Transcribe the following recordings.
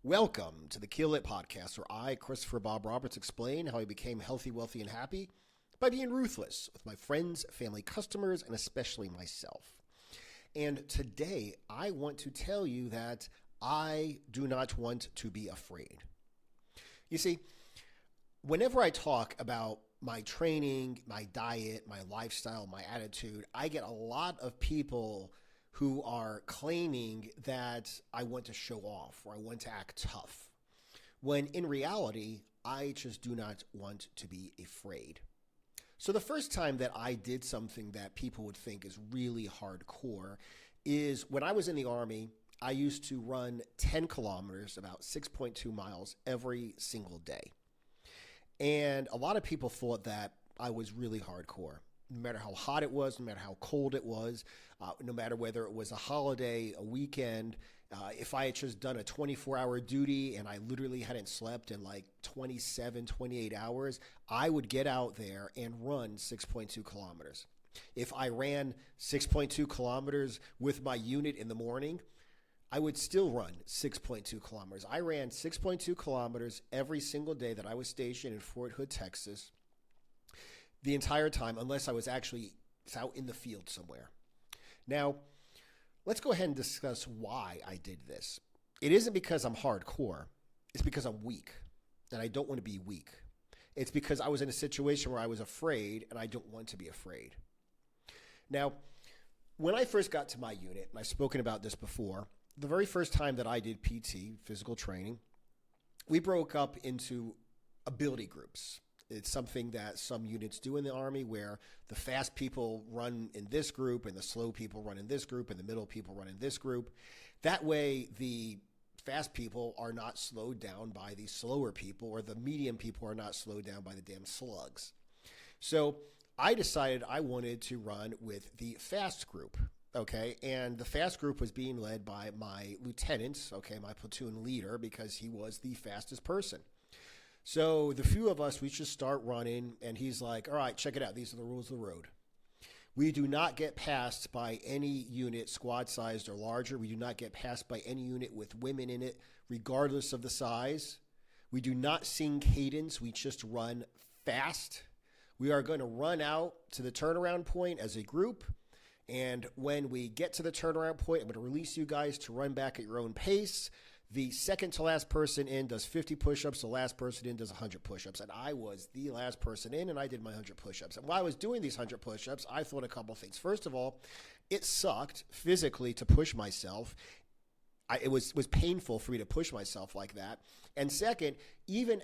Welcome to the Kill It podcast, where I, Christopher Bob Roberts, explain how I became healthy, wealthy, and happy by being ruthless with my friends, family, customers, and especially myself. And today, I want to tell you that I do not want to be afraid. You see, whenever I talk about my training, my diet, my lifestyle, my attitude, I get a lot of people who are claiming that I want to show off or I want to act tough, when in reality, I just do not want to be afraid. So the first time that I did something that people would think is really hardcore is when I was in the Army. I used to run 10 kilometers, about 6.2 miles every single day. And a lot of people thought that I was really hardcore. No matter how hot it was, no matter how cold it was, no matter whether it was a holiday, a weekend, if I had just done a 24-hour duty and I literally hadn't slept in like 27, 28 hours, I would get out there and run 6.2 kilometers. If I ran 6.2 kilometers with my unit in the morning, I would still run 6.2 kilometers. I ran 6.2 kilometers every single day that I was stationed in Fort Hood, Texas, the entire time, unless I was actually out in the field somewhere. Now, let's go ahead and discuss why I did this. It isn't because I'm hardcore. It's because I'm weak, and I don't want to be weak. It's because I was in a situation where I was afraid, and I don't want to be afraid. Now, when I first got to my unit, and I've spoken about this before, the very first time that I did PT, physical training, we broke up into ability groups. It's something that some units do in the Army, where the fast people run in this group and the slow people run in this group and the middle people run in this group. That way, the fast people are not slowed down by the slower people, or the medium people are not slowed down by the damn slugs. So I decided I wanted to run with the fast group. Okay, and the fast group was being led by my lieutenant, okay, my platoon leader, because he was the fastest person. So the few of us, we just start running, and he's like, all right, check it out. These are the rules of the road. We do not get passed by any unit squad-sized or larger. We do not get passed by any unit with women in it, regardless of the size. We do not sing cadence. We just run fast. We are going to run out to the turnaround point as a group. And when we get to the turnaround point, I'm going to release you guys to run back at your own pace. The second to last person in does 50 push-ups. The last person in does 100 push-ups. And I was the last person in, and I did my 100 push-ups. And while I was doing these 100 push-ups, I thought a couple things. First of all, it sucked physically to push myself. It was painful for me to push myself like that. And second, even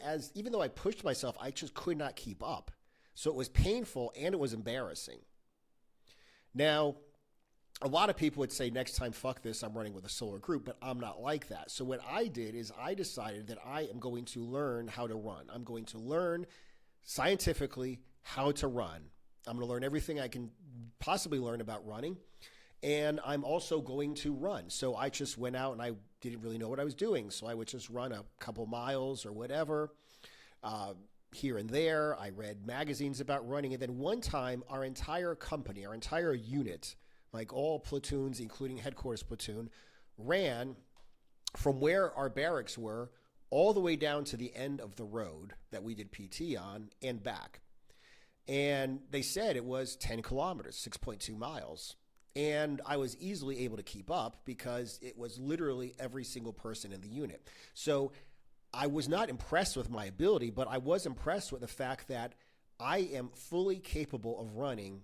though I pushed myself, I just could not keep up. So it was painful and it was embarrassing. Now, a lot of people would say, next time, fuck this, I'm running with a solo group, but I'm not like that. So what I did is I decided that I am going to learn how to run. I'm going to learn scientifically how to run. I'm going to learn everything I can possibly learn about running, and I'm also going to run. So I just went out, and I didn't really know what I was doing, so I would just run a couple miles or whatever, here and there. I read magazines about running, and then one time, our entire company, our entire unit, like all platoons, including headquarters platoon, ran from where our barracks were all the way down to the end of the road that we did PT on and back. And they said it was 10 kilometers, 6.2 miles. And I was easily able to keep up because it was literally every single person in the unit. So I was not impressed with my ability, but I was impressed with the fact that I am fully capable of running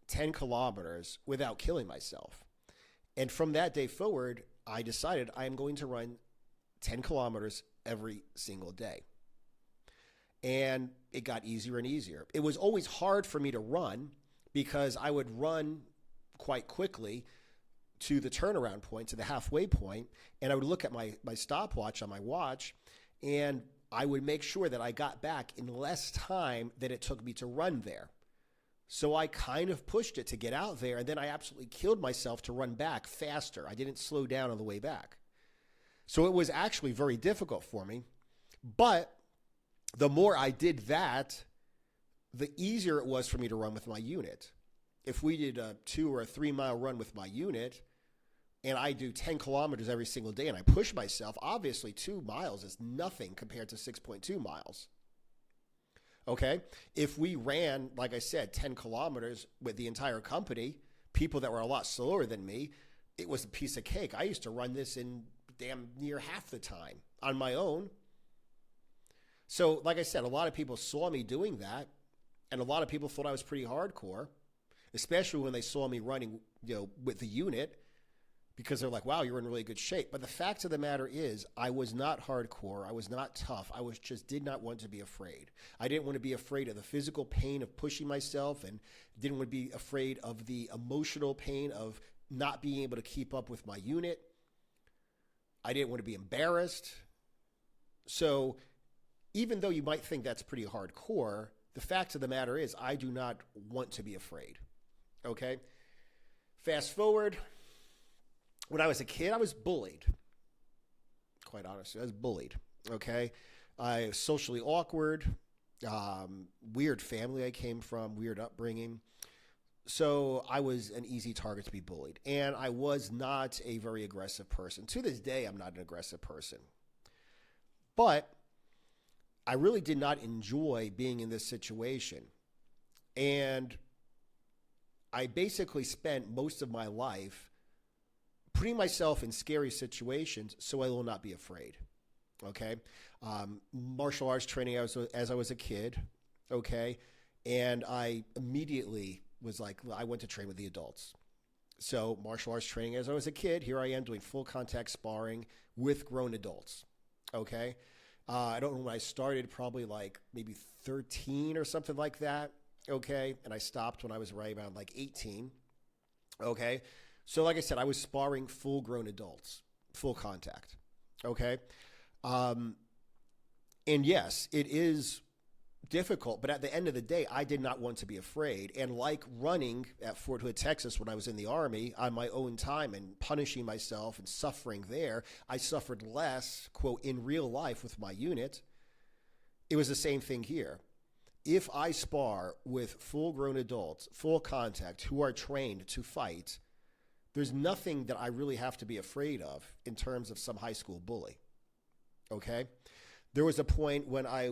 10 kilometers without killing myself. And from that day forward, I decided I am going to run 10 kilometers every single day. And it got easier and easier. It was always hard for me to run because I would run quite quickly to the turnaround point, to the halfway point, and I would look at my stopwatch on my watch, and I would make sure that I got back in less time than it took me to run there. So I kind of pushed it to get out there, and then I absolutely killed myself to run back faster. I didn't slow down on the way back. So it was actually very difficult for me. But the more I did that, the easier it was for me to run with my unit. If we did a 2 or a 3 mile run with my unit, and I do 10 kilometers every single day and I push myself, obviously 2 miles is nothing compared to 6.2 miles. Okay? If we ran, like I said, 10 kilometers with the entire company, people that were a lot slower than me, it was a piece of cake. I used to run this in damn near half the time on my own. So, like I said, a lot of people saw me doing that, and a lot of people thought I was pretty hardcore, especially when they saw me running, with the unit, because they're like, wow, you're in really good shape. But the fact of the matter is, I was not hardcore. I was not tough. I just did not want to be afraid. I didn't want to be afraid of the physical pain of pushing myself, and didn't want to be afraid of the emotional pain of not being able to keep up with my unit. I didn't want to be embarrassed. So even though you might think that's pretty hardcore, the fact of the matter is I do not want to be afraid. Okay? Fast forward. When I was a kid, I was bullied. Quite honestly, I was bullied. Okay? I was socially awkward, weird family I came from, weird upbringing. So I was an easy target to be bullied. And I was not a very aggressive person. To this day, I'm not an aggressive person. But I really did not enjoy being in this situation. And I basically spent most of my life putting myself in scary situations so I will not be afraid. Okay? Martial arts training as I was a kid. Okay? And I immediately was like, I went to train with the adults. So martial arts training as I was a kid, here I am doing full contact sparring with grown adults. Okay? I don't know when I started, probably like maybe 13 or something like that. Okay? And I stopped when I was right around like 18. Okay? So like I said, I was sparring full grown adults, full contact. Okay? And yes, it is difficult, but at the end of the day, I did not want to be afraid. And like running at Fort Hood, Texas, when I was in the Army on my own time and punishing myself and suffering there, I suffered less, quote, in real life with my unit. It was the same thing here. If I spar with full-grown adults, full contact, who are trained to fight, there's nothing that I really have to be afraid of in terms of some high school bully. Okay? There was a point when I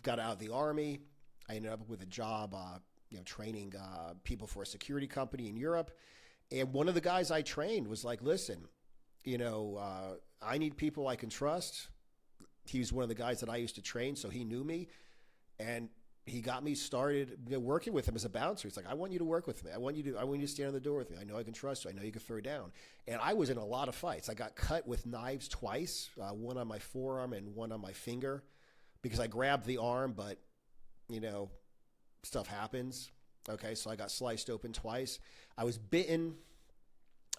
got out of the Army. I ended up with a job, training people for a security company in Europe. And one of the guys I trained was like, listen, I need people I can trust. He was one of the guys that I used to train, so he knew me. And he got me started working with him as a bouncer. He's like, I want you to work with me. I want you to stand on the door with me. I know I can trust you. I know you can throw down. And I was in a lot of fights. I got cut with knives twice, one on my forearm and one on my finger, because I grabbed the arm, but, stuff happens. Okay, so I got sliced open twice. I was bitten.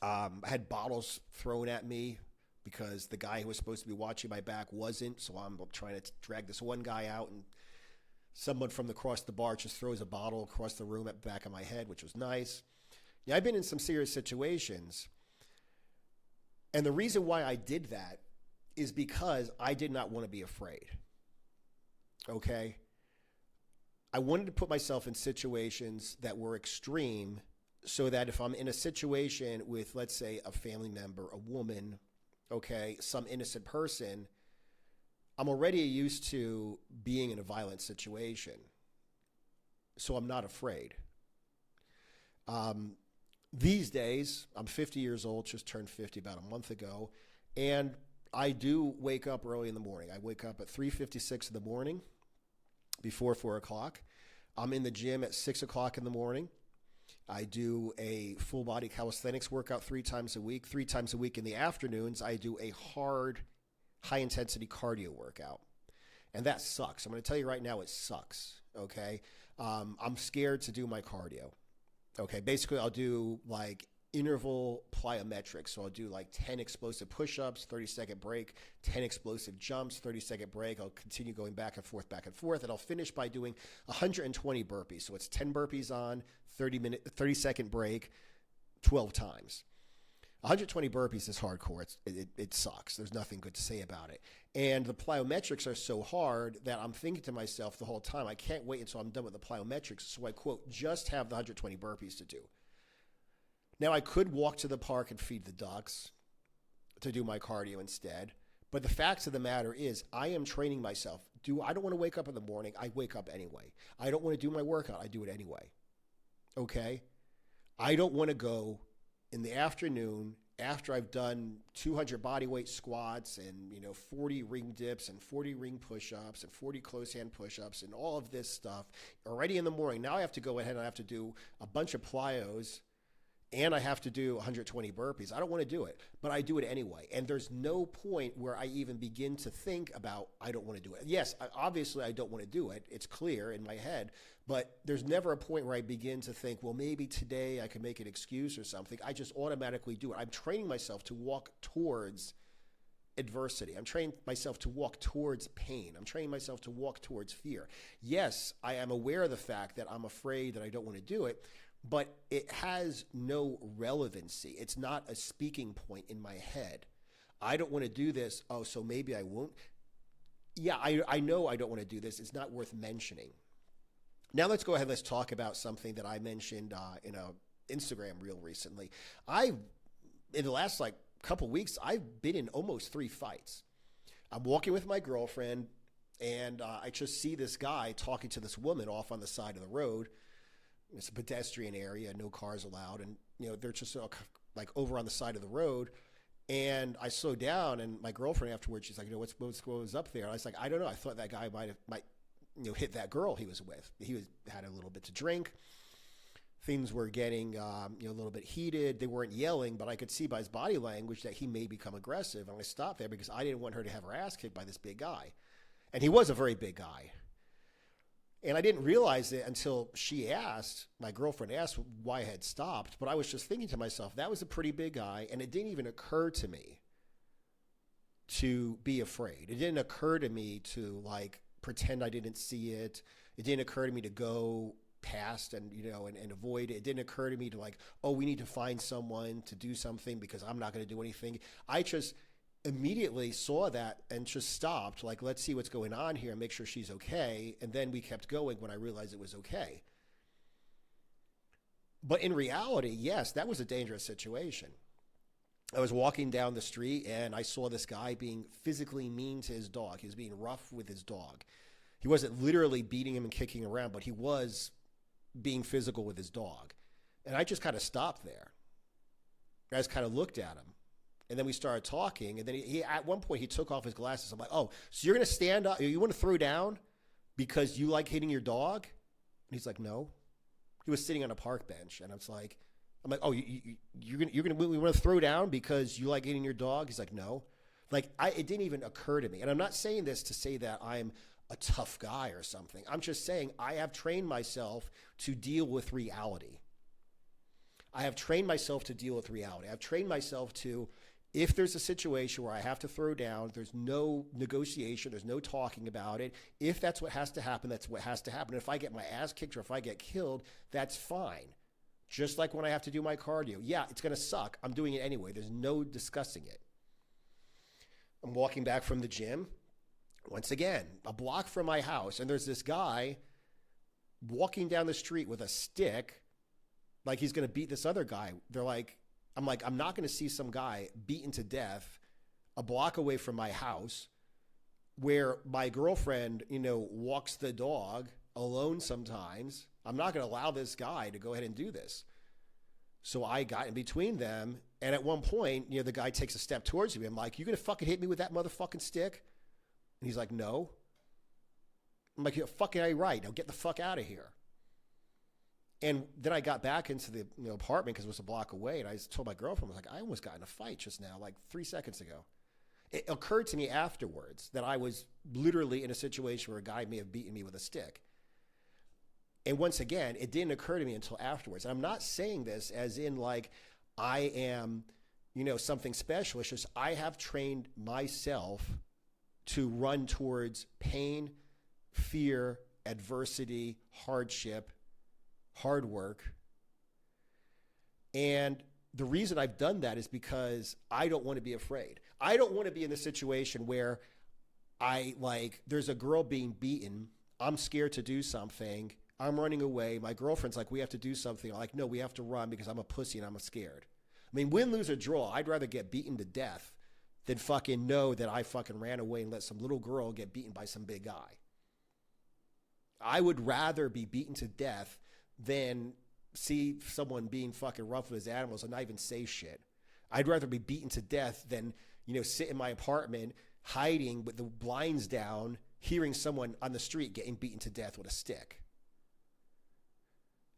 I had bottles thrown at me because the guy who was supposed to be watching my back wasn't. So I'm trying to drag this one guy out, and someone from across the bar just throws a bottle across the room at the back of my head, which was nice. Yeah, I've been in some serious situations. And the reason why I did that is because I did not want to be afraid. Okay? I wanted to put myself in situations that were extreme so that if I'm in a situation with, let's say, a family member, a woman, okay, some innocent person, I'm already used to being in a violent situation, so I'm not afraid. These days, I'm 50 years old, just turned 50 about a month ago, and I do wake up early in the morning. I wake up at 3:56 in the morning, before 4 o'clock. I'm in the gym at 6 o'clock in the morning. I do a full-body calisthenics workout 3 times a week. 3 times a week in the afternoons, I do a hard high-intensity cardio workout. And that sucks. I'm going to tell you right now, it sucks, okay? I'm scared to do my cardio, okay? Basically, I'll do, like, interval plyometrics. So I'll do, like, 10 explosive push-ups, 30-second break, 10 explosive jumps, 30-second break. I'll continue going back and forth, and I'll finish by doing 120 burpees. So it's 10 burpees on, 30-second break, 12 times. 120 burpees is hardcore. It sucks. There's nothing good to say about it. And the plyometrics are so hard that I'm thinking to myself the whole time, I can't wait until I'm done with the plyometrics, so I, quote, just have the 120 burpees to do. Now, I could walk to the park and feed the ducks to do my cardio instead. But the fact of the matter is, I am training myself. I don't want to wake up in the morning. I wake up anyway. I don't want to do my workout. I do it anyway. Okay? I don't want to go in the afternoon after I've done 200 bodyweight squats and 40 ring dips and 40 ring push-ups and 40 close hand push-ups and all of this stuff already in the morning. Now I have to go ahead and I have to do a bunch of plyos and I have to do 120 burpees. I don't want to do it, but I do it anyway. And there's no point where I even begin to think about, I don't want to do it. Yes, obviously I don't want to do it. It's clear in my head, but there's never a point where I begin to think, well, maybe today I can make an excuse or something. I just automatically do it. I'm training myself to walk towards adversity. I'm training myself to walk towards pain. I'm training myself to walk towards fear. Yes, I am aware of the fact that I'm afraid that I don't want to do it, but it has no relevancy. It's not a speaking point in my head. I don't want to do this. Oh, so maybe I won't. Yeah, I know I don't want to do this. It's not worth mentioning. Now let's go ahead. Let's talk about something that I mentioned in a Instagram reel recently. In the last couple weeks, I've been in almost 3 fights. I'm walking with my girlfriend, and I just see this guy talking to this woman off on the side of the road. It's a pedestrian area, no cars allowed. And, they're just over on the side of the road. And I slow down, and my girlfriend afterwards, she's like, what was up there? And I was like, I don't know. I thought that guy might hit that girl he was with. Had a little bit to drink. Things were getting, a little bit heated. They weren't yelling, but I could see by his body language that he may become aggressive. And I stopped there because I didn't want her to have her ass kicked by this big guy. And he was a very big guy. And I didn't realize it until my girlfriend asked why I had stopped. But I was just thinking to myself, that was a pretty big guy. And it didn't even occur to me to be afraid. It didn't occur to me to pretend I didn't see it. It didn't occur to me to go past and avoid it. It didn't occur to me to we need to find someone to do something because I'm not going to do anything. I just immediately saw that and just stopped. Let's see what's going on here and make sure she's okay. And then we kept going when I realized it was okay. But in reality, yes, that was a dangerous situation. I was walking down the street and I saw this guy being physically mean to his dog. He was being rough with his dog. He wasn't literally beating him and kicking around, but he was being physical with his dog. And I just kind of stopped there. I just kind of looked at him. And then we started talking. And then he at one point, he took off his glasses. I'm like, oh, so you're going to stand up? You want to throw down because you like hitting your dog? And he's like, no. He was sitting on a park bench. And I'm like, oh, you're gonna we want to throw down because you like hitting your dog? He's like, no. It didn't even occur to me. And I'm not saying this to say that I'm a tough guy or something. I'm just saying I have trained myself to deal with reality. I've trained myself to, if there's a situation where I have to throw down, there's no negotiation, there's no talking about it. If that's what has to happen, that's what has to happen. If I get my ass kicked or if I get killed, that's fine. Just like when I have to do my cardio. Yeah, it's going to suck. I'm doing it anyway. There's no discussing it. I'm walking back from the gym. Once again, a block from my house, and there's this guy walking down the street with a stick like he's going to beat this other guy. I'm not going to see some guy beaten to death a block away from my house where my girlfriend, walks the dog alone sometimes. I'm not going to allow this guy to go ahead and do this. So I got in between them. And at one point, the guy takes a step towards me. I'm like, you going to fucking hit me with that motherfucking stick? And he's like, no. I'm like, you're fucking right. Now get the fuck out of here. And then I got back into the apartment because it was a block away. And I told my girlfriend, I was like, I almost got in a fight just now, 3 seconds ago. It occurred to me afterwards that I was literally in a situation where a guy may have beaten me with a stick. And once again, it didn't occur to me until afterwards. And I'm not saying this as in I am, something special. It's just I have trained myself to run towards pain, fear, adversity, hardship, hard work. And the reason I've done that is because I don't want to be afraid. I don't want to be in the situation where there's a girl being beaten. I'm scared to do something. I'm running away. My girlfriend's like, we have to do something. I'm like, no, we have to run because I'm a pussy and I'm scared. I mean, win, lose, or draw, I'd rather get beaten to death than fucking know that I fucking ran away and let some little girl get beaten by some big guy. I would rather be beaten to death than see someone being fucking rough with his animals and not even say shit. I'd rather be beaten to death than, sit in my apartment hiding with the blinds down, hearing someone on the street getting beaten to death with a stick.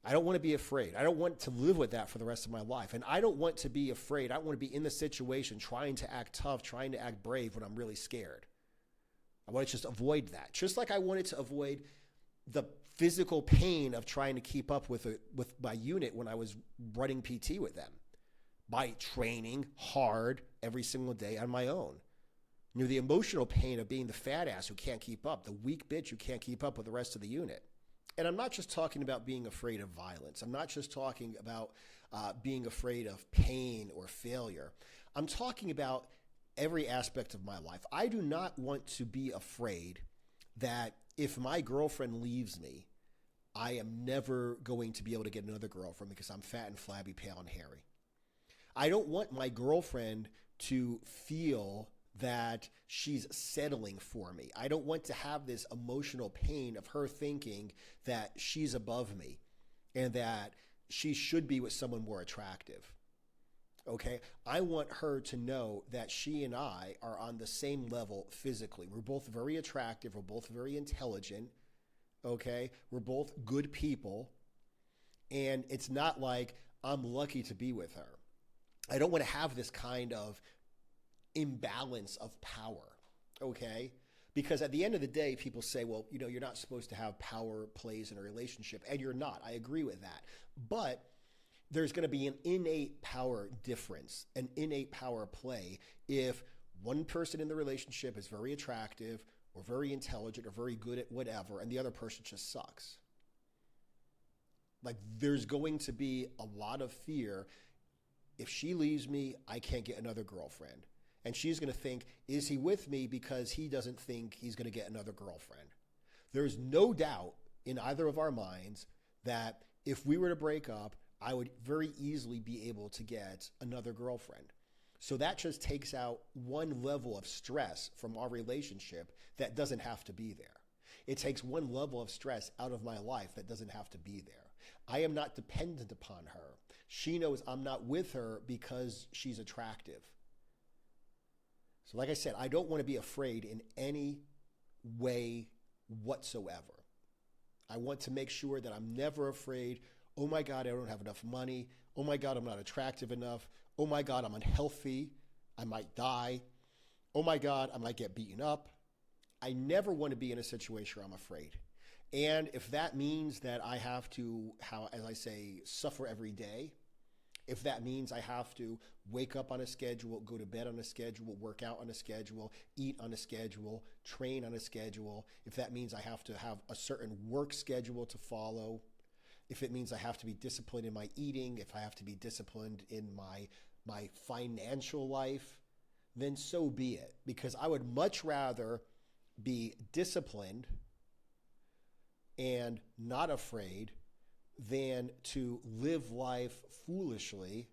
I don't want to be afraid. I don't want to live with that for the rest of my life. And I don't want to be afraid. I don't want to be in the situation trying to act tough, trying to act brave when I'm really scared. I want to just avoid that. Just like I wanted to avoid the physical pain of trying to keep up with my unit when I was running PT with them by training hard every single day on my own. The emotional pain of being the fat ass who can't keep up, the weak bitch who can't keep up with the rest of the unit. And I'm not just talking about being afraid of violence. I'm not just talking about being afraid of pain or failure. I'm talking about every aspect of my life. I do not want to be afraid that if my girlfriend leaves me, I am never going to be able to get another girlfriend because I'm fat and flabby, pale and hairy. I don't want my girlfriend to feel that she's settling for me. I don't want to have this emotional pain of her thinking that she's above me and that she should be with someone more attractive. Okay? I want her to know that she and I are on the same level physically. We're both very attractive. We're both very intelligent. Okay? We're both good people. And it's not like I'm lucky to be with her. I don't want to have this kind of imbalance of power, okay? Because at the end of the day, people say, well, you're not supposed to have power plays in a relationship, and you're not. I agree with that. But there's going to be an innate power difference, an innate power play if one person in the relationship is very attractive or very intelligent or very good at whatever, and the other person just sucks. Like, there's going to be a lot of fear. If she leaves me, I can't get another girlfriend. And she's going to think, is he with me because he doesn't think he's going to get another girlfriend? There's no doubt in either of our minds that if we were to break up, I would very easily be able to get another girlfriend. So that just takes out one level of stress from our relationship that doesn't have to be there. It takes one level of stress out of my life that doesn't have to be there. I am not dependent upon her. She knows I'm not with her because she's attractive. So like I said, I don't want to be afraid in any way whatsoever. I want to make sure that I'm never afraid, oh my God, I don't have enough money. Oh my God, I'm not attractive enough. Oh my God, I'm unhealthy. I might die. Oh my God, I might get beaten up. I never want to be in a situation where I'm afraid. And if that means that I have to, as I say, suffer every day, if that means I have to wake up on a schedule, go to bed on a schedule, work out on a schedule, eat on a schedule, train on a schedule, if that means I have to have a certain work schedule to follow, if it means I have to be disciplined in my eating, if I have to be disciplined in my financial life, then so be it. Because I would much rather be disciplined and not afraid than to live life foolishly,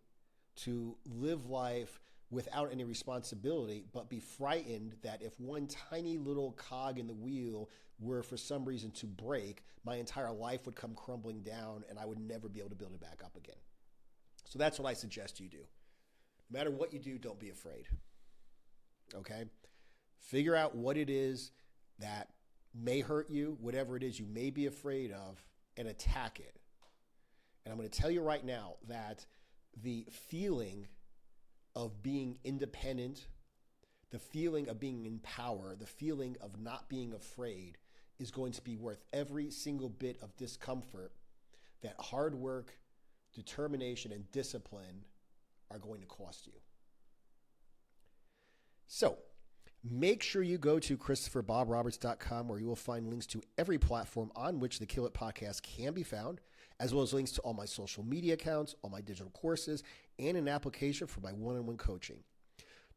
to live life without any responsibility, but be frightened that if one tiny little cog in the wheel were for some reason to break, my entire life would come crumbling down and I would never be able to build it back up again. So that's what I suggest you do. No matter what you do, don't be afraid. Okay? Figure out what it is that may hurt you, whatever it is you may be afraid of, and attack it. And I'm going to tell you right now that the feeling of being independent, the feeling of being in power, the feeling of not being afraid is going to be worth every single bit of discomfort that hard work, determination, and discipline are going to cost you. So, make sure you go to ChristopherBobRoberts.com where you will find links to every platform on which the Kill It podcast can be found, as well as links to all my social media accounts, all my digital courses, and an application for my one-on-one coaching.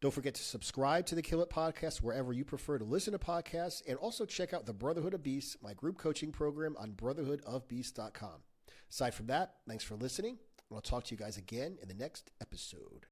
Don't forget to subscribe to the Kill It Podcast wherever you prefer to listen to podcasts, and also check out the Brotherhood of Beasts, my group coaching program on brotherhoodofbeasts.com. Aside from that, thanks for listening, and I'll talk to you guys again in the next episode.